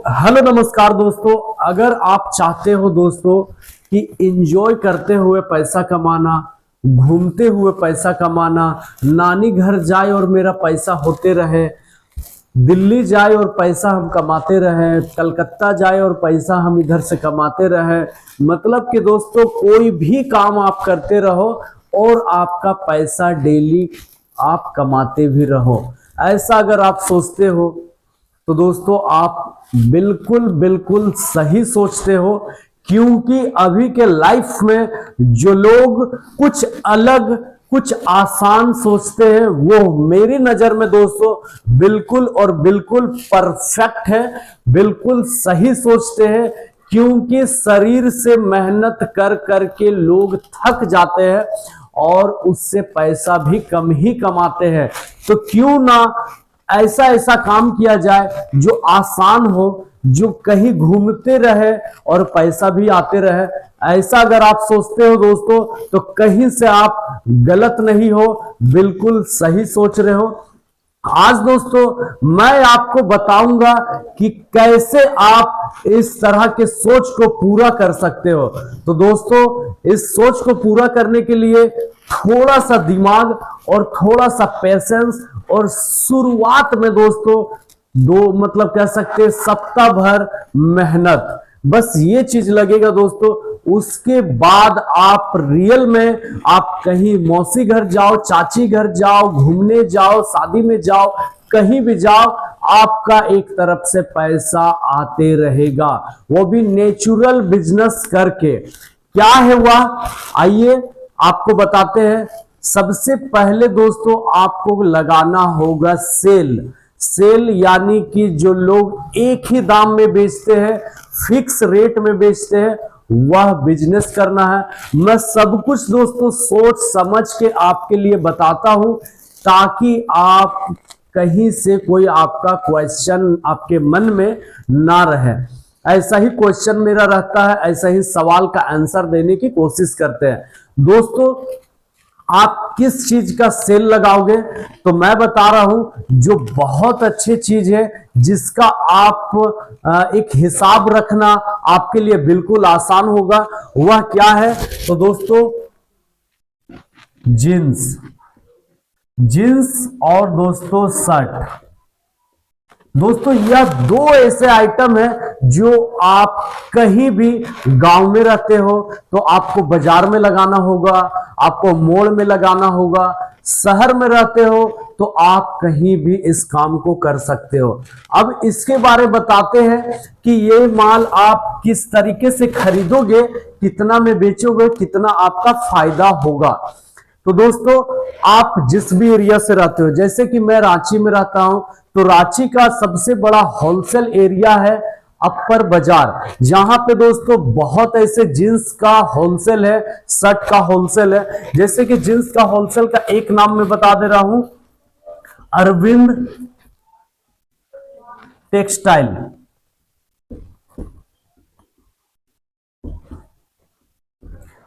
Hello नमस्कार दोस्तों। अगर आप चाहते हो दोस्तों कि एंजॉय करते हुए पैसा कमाना, घूमते हुए पैसा कमाना, नानी घर जाए और मेरा पैसा होते रहे, दिल्ली जाए और पैसा हम कमाते रहे, कलकत्ता जाए और पैसा हम इधर से कमाते रहे, मतलब कि दोस्तों कोई भी काम आप करते रहो और आपका पैसा डेली आप कमाते भी रहो, ऐसा अगर आप सोचते हो तो दोस्तों आप बिल्कुल बिल्कुल सही सोचते हो। क्योंकि अभी के लाइफ में जो लोग कुछ अलग कुछ आसान सोचते हैं वो मेरी नजर में दोस्तों बिल्कुल और बिल्कुल परफेक्ट है, बिल्कुल सही सोचते हैं। क्योंकि शरीर से मेहनत कर कर के लोग थक जाते हैं और उससे पैसा भी कम ही कमाते हैं। तो क्यों ना ऐसा ऐसा काम किया जाए जो आसान हो, जो कहीं घूमते रहे और पैसा भी आते रहे। ऐसा अगर आप सोचते हो दोस्तों तो कहीं से आप गलत नहीं हो, बिल्कुल सही सोच रहे हो। आज दोस्तों मैं आपको बताऊंगा कि कैसे आप इस तरह के सोच को पूरा कर सकते हो। तो दोस्तों इस सोच को पूरा करने के लिए थोड़ा सा दिमाग और थोड़ा सा पेशेंस और शुरुआत में दोस्तों मतलब कह सकते हैं सप्ताह भर मेहनत, बस ये चीज लगेगा दोस्तों। उसके बाद आप रियल में आप कहीं मौसी घर जाओ, चाची घर जाओ, घूमने जाओ, शादी में जाओ, कहीं भी जाओ, आपका एक तरफ से पैसा आते रहेगा, वो भी नेचुरल बिजनेस करके। क्या है वह, आइए आपको बताते हैं। सबसे पहले दोस्तों आपको लगाना होगा सेल। सेल यानी कि जो लोग एक ही दाम में बेचते हैं, फिक्स रेट में बेचते हैं, वह बिजनेस करना है। मैं सब कुछ दोस्तों सोच समझ के आपके लिए बताता हूं ताकि आप कहीं से कोई आपका क्वेश्चन आपके मन में ना रहे। ऐसा ही क्वेश्चन मेरा रहता है, ऐसा ही सवाल का आंसर देने की कोशिश करते हैं दोस्तों। आप किस चीज का सेल लगाओगे तो मैं बता रहा हूं जो बहुत अच्छी चीज है जिसका आप एक हिसाब रखना आपके लिए बिल्कुल आसान होगा। वह क्या है तो दोस्तों जींस, जींस और दोस्तों शर्ट। दोस्तों यह दो ऐसे आइटम है जो आप कहीं भी गांव में रहते हो तो आपको बाजार में लगाना होगा, आपको मोड़ में लगाना होगा, शहर में रहते हो तो आप कहीं भी इस काम को कर सकते हो। अब इसके बारे में बताते हैं कि ये माल आप किस तरीके से खरीदोगे, कितना में बेचोगे, कितना आपका फायदा होगा। तो दोस्तों आप जिस भी एरिया से रहते हो, जैसे कि मैं रांची में रहता हूं तो रांची का सबसे बड़ा होलसेल एरिया है अपर बाजार, जहां पे दोस्तों बहुत ऐसे जींस का होलसेल है, शर्ट का होलसेल है। जैसे कि जींस का होलसेल का एक नाम मैं बता दे रहा हूं, अरविंद टेक्सटाइल।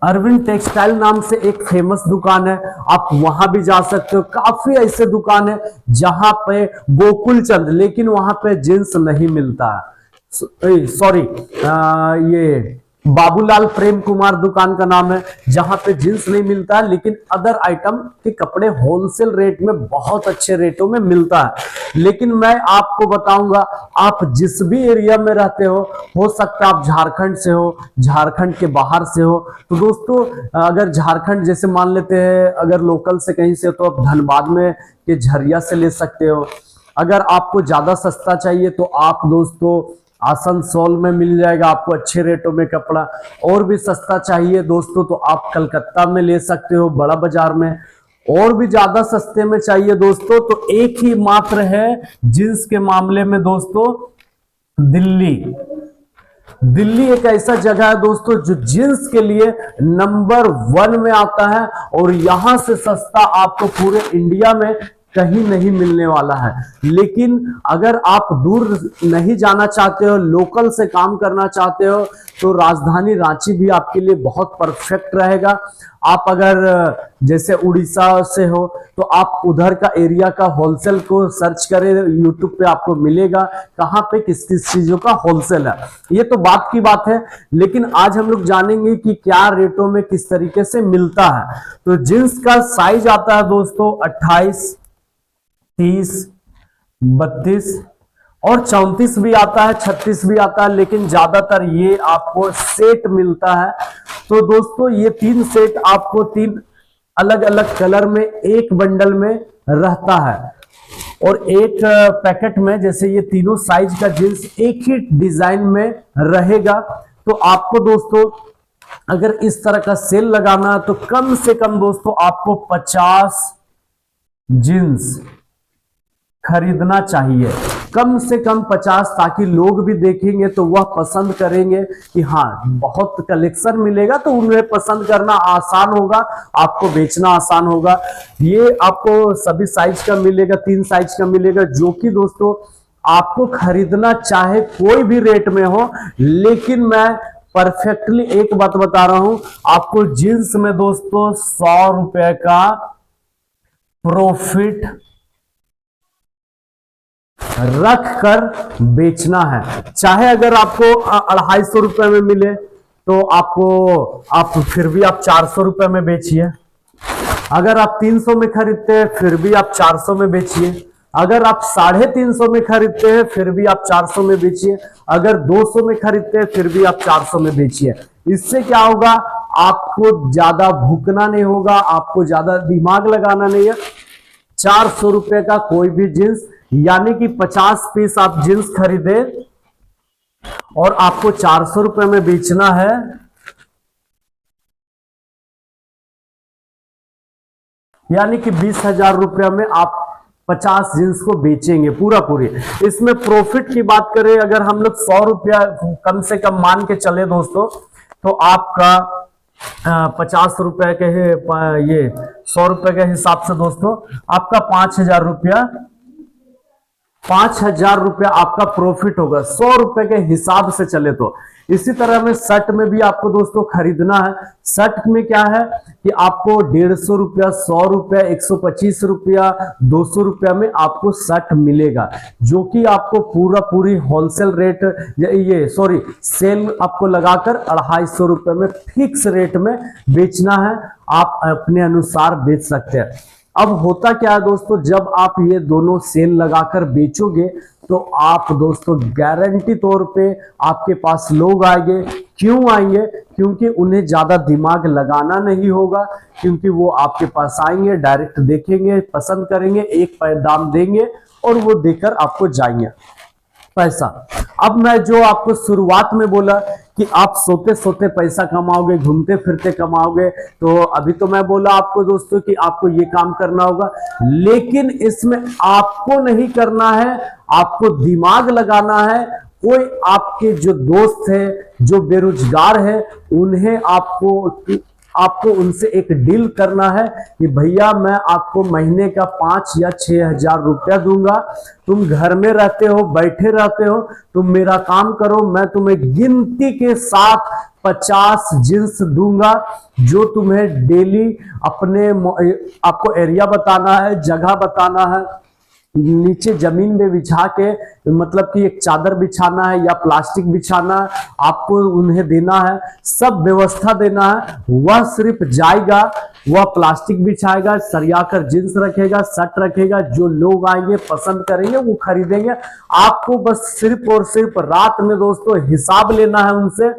अरविंद टेक्सटाइल नाम से एक फेमस दुकान है, आप वहां भी जा सकते हो। काफी ऐसे दुकान है जहां पे गोकुल चंद, लेकिन वहां पे जींस नहीं मिलता है, सॉरी ये बाबूलाल प्रेम कुमार दुकान का नाम है, जहां पे जींस नहीं मिलता है लेकिन अदर आइटम के कपड़े होलसेल रेट में बहुत अच्छे रेटों में मिलता है। लेकिन मैं आपको बताऊंगा आप जिस भी एरिया में रहते हो सकता है आप झारखंड से हो, झारखंड के बाहर से हो। तो दोस्तों अगर झारखंड जैसे मान लेते हैं, अगर लोकल से कहीं से तो आप धनबाद में के झरिया से ले सकते हो। अगर आपको ज्यादा सस्ता चाहिए तो आप दोस्तों आसनसोल में मिल जाएगा आपको अच्छे रेटों में कपड़ा। और भी सस्ता चाहिए दोस्तों तो आप कलकत्ता में ले सकते हो, बड़ा बाजार में। और भी ज्यादा सस्ते में चाहिए दोस्तों तो एक ही मात्र है जींस के मामले में दोस्तों, दिल्ली। दिल्ली एक ऐसा जगह है दोस्तों जो जींस के लिए नंबर 1 में आता है और यहां से सस्ता आपको पूरे इंडिया में कहीं नहीं मिलने वाला है। लेकिन अगर आप दूर नहीं जाना चाहते हो, लोकल से काम करना चाहते हो, तो राजधानी रांची भी आपके लिए बहुत परफेक्ट रहेगा। आप अगर जैसे उड़ीसा से हो तो आप उधर का एरिया का होलसेल को सर्च करें, यूट्यूब पे आपको मिलेगा कहाँ पे किस किस चीजों का होलसेल है। ये तो बात की बात है, लेकिन आज हम लोग जानेंगे कि क्या रेटों में किस तरीके से मिलता है। तो जींस का साइज आता है दोस्तों 28, 30, 32 और 34 भी आता है, 36 भी आता है, लेकिन ज्यादातर ये आपको सेट मिलता है। तो दोस्तों ये 3 सेट आपको 3 अलग अलग कलर में एक बंडल में रहता है, और एक पैकेट में जैसे ये तीनों साइज का जींस एक ही डिजाइन में रहेगा। तो आपको दोस्तों अगर इस तरह का सेल लगाना है तो कम से कम दोस्तों आपको 50 जींस खरीदना चाहिए, कम से कम 50, ताकि लोग भी देखेंगे तो वह पसंद करेंगे कि हाँ बहुत कलेक्शन मिलेगा, तो उन्हें पसंद करना आसान होगा, आपको बेचना आसान होगा। ये आपको सभी साइज का मिलेगा, 3 साइज का मिलेगा, जो कि दोस्तों आपको खरीदना चाहे कोई भी रेट में हो। लेकिन मैं परफेक्टली एक बात बता रहा हूं आपको, जींस में दोस्तों 100 रुपए का प्रॉफिट रख कर बेचना है। चाहे अगर आपको 250 रुपए में मिले तो आप फिर भी आप 400 रुपए में बेचिए। अगर आप 300 में खरीदते हैं फिर भी आप 400 में बेचिए। अगर आप 350 में खरीदते हैं फिर भी आप 400 में बेचिए। अगर 200 में खरीदते हैं फिर भी आप 400 में बेचिए। इससे क्या होगा, आपको ज्यादा भूखना नहीं होगा, आपको ज्यादा दिमाग लगाना नहीं है। 400 रुपए का कोई भी जींस, यानी कि 50 पीस आप जींस खरीदे और आपको 400 रुपए में बेचना है, यानी कि 20,000 रुपए में आप 50 जींस को बेचेंगे पूरा पूरी। इसमें प्रॉफिट की बात करें, अगर हम लोग 100 रुपया कम से कम मान के चले दोस्तों, तो आपका 50 रुपए के ये 100 रुपए के हिसाब से दोस्तों आपका 5,000 रुपया, 5,000 रुपया आपका प्रॉफिट होगा 100 रुपए के हिसाब से चले तो। इसी तरह में शर्ट में भी आपको दोस्तों खरीदना है। शर्ट में क्या है कि आपको 150 रुपया, 100 रुपया, 125 रुपया, 200 रुपया में आपको शर्ट मिलेगा, जो कि आपको पूरी होलसेल रेट, सेल आपको लगाकर 250 रुपए में फिक्स रेट में बेचना है। आप अपने अनुसार बेच सकते हैं। अब होता क्या है दोस्तों, जब आप ये दोनों सेल लगाकर बेचोगे तो आप दोस्तों गारंटी तौर पे आपके पास लोग आएंगे। क्यों आएंगे? क्योंकि उन्हें ज्यादा दिमाग लगाना नहीं होगा, क्योंकि वो आपके पास आएंगे, डायरेक्ट देखेंगे, पसंद करेंगे, एक दाम देंगे और वो देकर आपको जाएंगे पैसा। अब मैं जो आपको शुरुआत में बोला कि आप सोते सोते पैसा कमाओगे, घूमते फिरते कमाओगे, तो अभी तो मैं बोला आपको दोस्तों कि आपको ये काम करना होगा, लेकिन इसमें आपको नहीं करना है, आपको दिमाग लगाना है। कोई आपके जो दोस्त है, जो बेरोजगार है, उन्हें आपको उनसे एक डील करना है कि भैया मैं आपको महीने का 5 या 6,000 रुपया दूंगा, तुम घर में रहते हो, बैठे रहते हो, तुम मेरा काम करो, मैं तुम्हें गिनती के साथ 50 जींस दूंगा, जो तुम्हें डेली आपको एरिया बताना है, जगह बताना है, नीचे जमीन में बिछा के, मतलब कि एक चादर बिछाना है या प्लास्टिक बिछाना है, आपको उन्हें देना है, सब व्यवस्था देना है। वह सिर्फ जाएगा, वह प्लास्टिक बिछाएगा, सरियाकर जींस रखेगा, शर्ट रखेगा, जो लोग आएंगे पसंद करेंगे वो खरीदेंगे। आपको बस सिर्फ और सिर्फ रात में दोस्तों हिसाब लेना है उनसे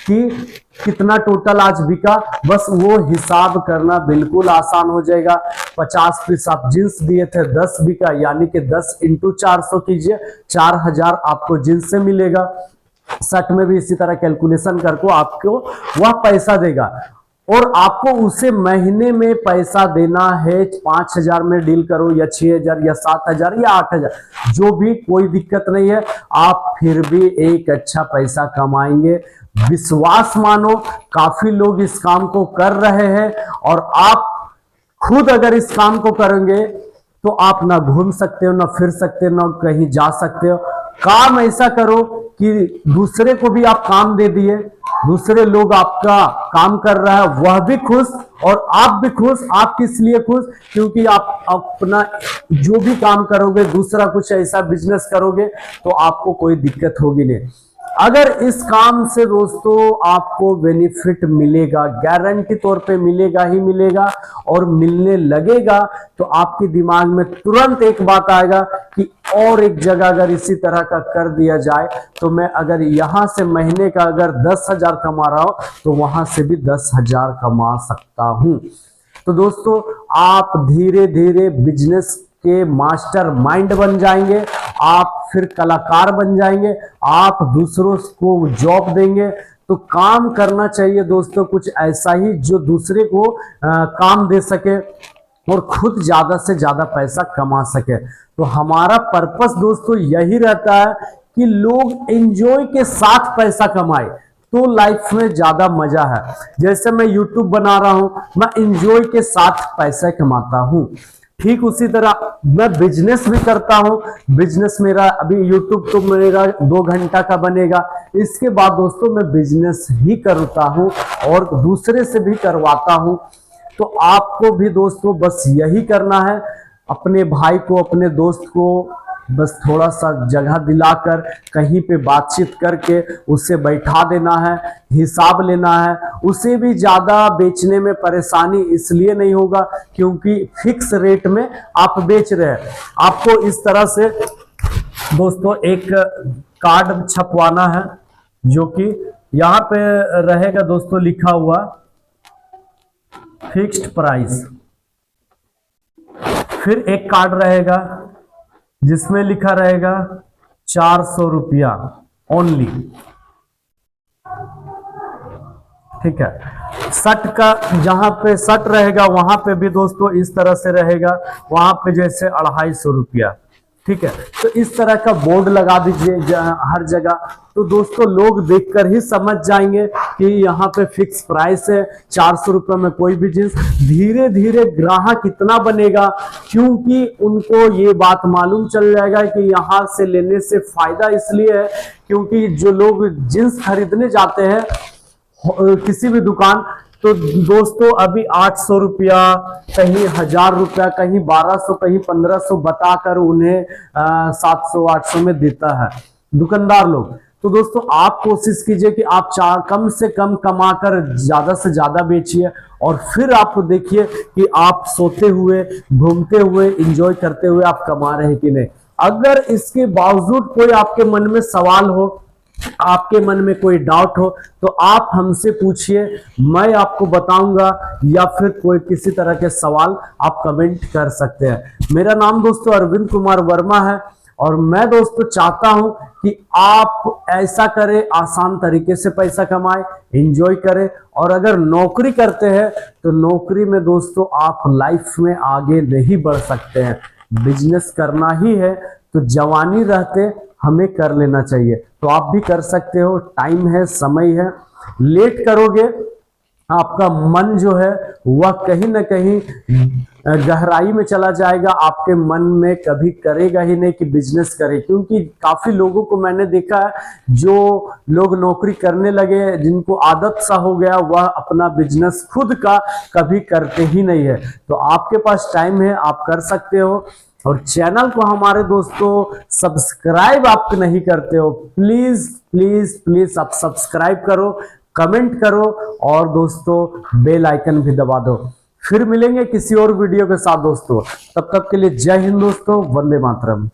कि कितना टोटल आज बिका, बस वो हिसाब करना बिल्कुल आसान हो जाएगा। 50 पीस आप जींस दिए थे, 10 बिका, यानी कि 10 इंटू 400 कीजिए, 4,000 आपको जींस से मिलेगा। शर्ट में भी इसी तरह कैलकुलेशन करके आपको वह पैसा देगा, और आपको उसे महीने में पैसा देना है। 5,000 में डील करो या 6,000 या 7,000 या 8,000, जो भी, कोई दिक्कत नहीं है, आप फिर भी एक अच्छा पैसा कमाएंगे। विश्वास मानो, काफी लोग इस काम को कर रहे हैं, और आप खुद अगर इस काम को करेंगे तो आप ना घूम सकते हो, ना फिर सकते हो, ना कहीं जा सकते हो। काम ऐसा करो कि दूसरे को भी आप काम दे दिए, दूसरे लोग आपका काम कर रहा है, वह भी खुश और आप भी खुश। आप किस लिए खुश? क्योंकि आप अपना जो भी काम करोगे, दूसरा कुछ ऐसा बिजनेस करोगे तो आपको कोई दिक्कत होगी नहीं। अगर इस काम से दोस्तों आपको बेनिफिट मिलेगा, गारंटी तौर पे मिलेगा ही मिलेगा और मिलने लगेगा, तो आपके दिमाग में तुरंत एक बात आएगा कि और एक जगह अगर इसी तरह का कर दिया जाए तो मैं अगर यहां से महीने का अगर 10,000 कमा रहा हूं तो वहां से भी 10,000 कमा सकता हूं। तो दोस्तों आप धीरे धीरे बिजनेस के मास्टर माइंड बन जाएंगे, आप फिर कलाकार बन जाएंगे, आप दूसरों को जॉब देंगे। तो काम करना चाहिए दोस्तों कुछ ऐसा ही जो दूसरे को काम दे सके और खुद ज्यादा से ज्यादा पैसा कमा सके। तो हमारा पर्पस दोस्तों यही रहता है कि लोग एंजॉय के साथ पैसा कमाए, तो लाइफ में ज्यादा मजा है। जैसे मैं यूट्यूब बना रहा हूं, मैं एंजॉय के साथ पैसा कमाता हूं, ठीक उसी तरह मैं बिजनेस भी करता हूं। बिजनेस मेरा अभी यूट्यूब तो मेरा 2 घंटा का बनेगा, इसके बाद दोस्तों मैं बिजनेस ही करता हूं और दूसरे से भी करवाता हूं। तो आपको भी दोस्तों बस यही करना है, अपने भाई को, अपने दोस्त को बस थोड़ा सा जगह दिलाकर कहीं पे बातचीत करके उसे बैठा देना है, हिसाब लेना है। उसे भी ज्यादा बेचने में परेशानी इसलिए नहीं होगा क्योंकि फिक्स रेट में आप बेच रहे हैं। आपको इस तरह से दोस्तों एक कार्ड छपवाना है जो कि यहाँ पे रहेगा दोस्तों लिखा हुआ फिक्स्ड प्राइस। फिर एक कार्ड रहेगा जिसमें लिखा रहेगा 400 रुपया ओनली। ठीक है, शर्ट का जहां पे शर्ट रहेगा वहां पे भी दोस्तों इस तरह से रहेगा, वहां पे जैसे 250 रुपया। ठीक है, तो इस तरह का बोर्ड लगा दीजिए हर जगह, तो दोस्तों लोग देखकर ही समझ जाएंगे कि यहाँ पे फिक्स प्राइस है, 400 रुपये में कोई भी जींस। धीरे धीरे ग्राहक कितना बनेगा क्योंकि उनको ये बात मालूम चल जाएगा कि यहाँ से लेने से फायदा इसलिए है क्योंकि जो लोग जींस खरीदने जाते हैं किसी भी दुकान, तो दोस्तों अभी 800 रुपया, कहीं 1000 रुपया, कहीं 1200, कहीं 1500 बताकर उन्हें 700 800 में देता है दुकानदार लोग। तो दोस्तों आप कोशिश कीजिए कि आप कम से कम कमाकर ज्यादा से ज्यादा बेचिए और फिर आप देखिए कि आप सोते हुए, घूमते हुए, एंजॉय करते हुए आप कमा रहे हैं कि नहीं। अगर इसके बावजूद कोई आपके मन में सवाल हो, आपके मन में कोई डाउट हो, तो आप हमसे पूछिए, मैं आपको बताऊंगा, या फिर कोई किसी तरह के सवाल आप कमेंट कर सकते हैं। मेरा नाम दोस्तों अरविंद कुमार वर्मा है और मैं दोस्तों चाहता हूं कि आप ऐसा करें, आसान तरीके से पैसा कमाएं, एंजॉय करें। और अगर नौकरी करते हैं तो नौकरी में दोस्तों आप लाइफ में आगे नहीं बढ़ सकते हैं। बिजनेस करना ही है तो जवानी रहते हमें कर लेना चाहिए। तो आप भी कर सकते हो, टाइम है, समय है। लेट करोगे आपका मन जो है वह कहीं ना कहीं गहराई में चला जाएगा, आपके मन में कभी करेगा ही नहीं कि बिजनेस करे। क्योंकि काफी लोगों को मैंने देखा है जो लोग नौकरी करने लगे, जिनको आदत सा हो गया, वह अपना बिजनेस खुद का कभी करते ही नहीं है। तो आपके पास टाइम है, आप कर सकते हो। और चैनल को हमारे दोस्तों सब्सक्राइब आप नहीं करते हो, प्लीज प्लीज प्लीज आप सब्सक्राइब करो, कमेंट करो और दोस्तों बेल आइकन भी दबा दो। फिर मिलेंगे किसी और वीडियो के साथ दोस्तों, तब तक के लिए जय हिंद दोस्तों, वंदे मातरम।